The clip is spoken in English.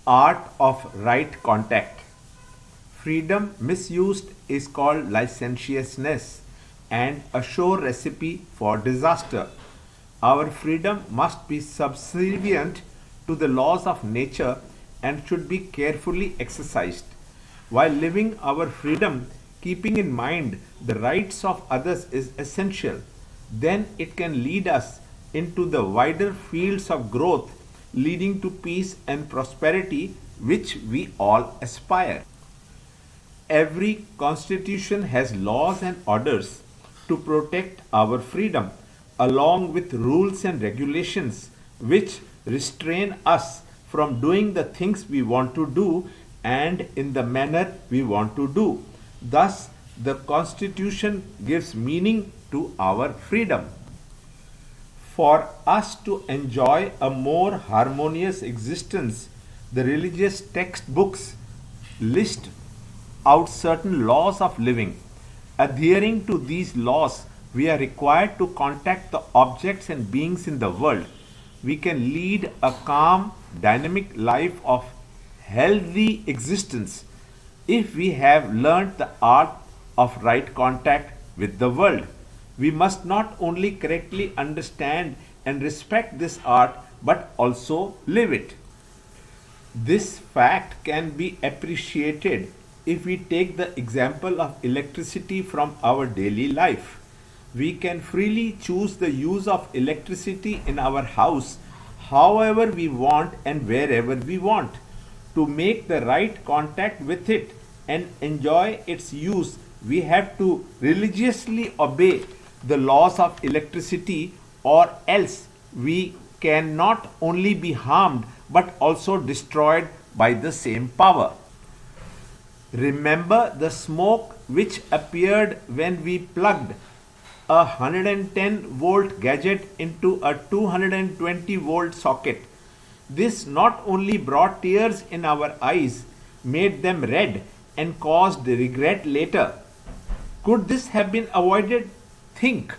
Art of right contact. Freedom misused is called licentiousness and a sure recipe for disaster. Our freedom must be subservient to the laws of nature and should be carefully exercised. While living our freedom, keeping in mind the rights of others is essential. Then it can lead us into the wider fields of growth, leading to peace and prosperity which we all aspire. Every constitution has laws and orders to protect our freedom, along with rules and regulations which restrain us from doing the things we want to do and in the manner we want to do. Thus, the constitution gives meaning to our freedom. For us to enjoy a more harmonious existence, the religious textbooks list out certain laws of living. Adhering to these laws, we are required to contact the objects and beings in the world. We can lead a calm, dynamic life of healthy existence if we have learned the art of right contact with the world. We must not only correctly understand and respect this art but also live it. This fact can be appreciated if we take the example of electricity from our daily life. We can freely choose the use of electricity in our house however we want and wherever we want. To make the right contact with it and enjoy its use, we have to religiously obey the laws of electricity, or else we can not only be harmed but also destroyed by the same power. Remember the smoke which appeared when we plugged a 110-volt gadget into a 220-volt socket. This not only brought tears in our eyes, made them red, and caused regret later. Could this have been avoided? Think.